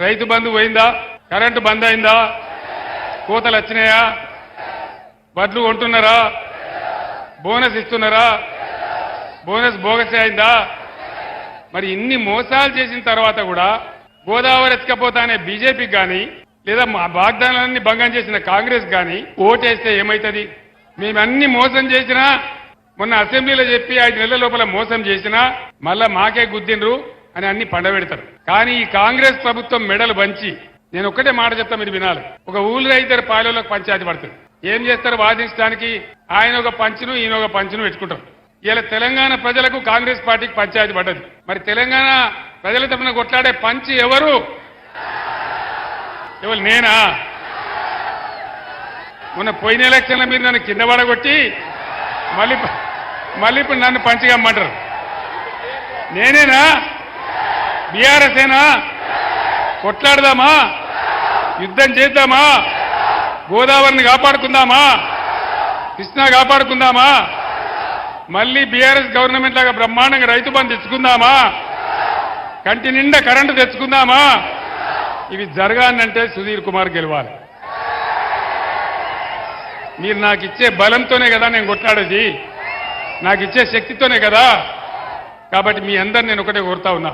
రైతు బంధు పోయిందా? కరెంటు బంద్ అయిందా? కోతలు వచ్చినాయా? వడ్లు కొంటున్నారా? బోనస్ ఇస్తున్నారా? బోనస్ బోగసే అయిందా? మరి ఇన్ని మోసాలు చేసిన తర్వాత కూడా గోదావరి ఎత్తుకపోతా అనే బీజేపీకి కానీ లేదా మా వాగ్దానాలన్నీ భంగం చేసిన కాంగ్రెస్ కానీ ఓటేస్తే ఏమవుతుంది? మేమన్ని మోసం చేసినా, మొన్న అసెంబ్లీలో చెప్పి 5 నెలల లోపల మోసం చేసినా మళ్ళా మాకే గుద్దిండ్రు అని అన్ని పండబెడతారు. కానీ ఈ కాంగ్రెస్ ప్రభుత్వం మెడలు వంచి నేను ఒక్కటే మాట చెప్తా, మీరు వినాలి. ఒక ఊళ్ళో ఇద్దరు పాలెలకు పంచాయతీ పడుతుంది. ఏం చేస్తారు? వాదించడానికి ఆయన ఒక పంచును ఈయన ఒక పంచును పెట్టుకుంటారు. ఇలా తెలంగాణ ప్రజలకు కాంగ్రెస్ పార్టీకి పంచాయతీ పడ్డది. మరి తెలంగాణ ప్రజల తరఫున కొట్లాడే పంచి ఎవరు? ఎవరు? నేనా? మొన్న పోయిన ఎలక్షన్ల మీరు నన్ను కింద పడగొట్టి మళ్ళీ ఇప్పుడు నన్ను పంచిగమ్మంటారు. నేనేనా? బీఆర్ఎస్ ఏనా? కొట్లాడదామా? యుద్ధం చేద్దామా? గోదావరిని కాపాడుకుందామా? కృష్ణా కాపాడుకుందామా? మళ్ళీ బీఆర్ఎస్ గవర్నమెంట్ లాగా బ్రహ్మాండంగా రైతు బంధు తెచ్చుకుందామా? కంటి నిండా కరెంటు తెచ్చుకుందామా? ఇవి జరగాలంటే సుధీర్ కుమార్ గెలవాలి. మీరు నాకు ఇచ్చే బలంతోనే కదా నేను కొట్లాడేది, నాకు ఇచ్చే శక్తితోనే కదా. కాబట్టి మీ అందరు నేను ఒకటే కోరుతా ఉన్నా,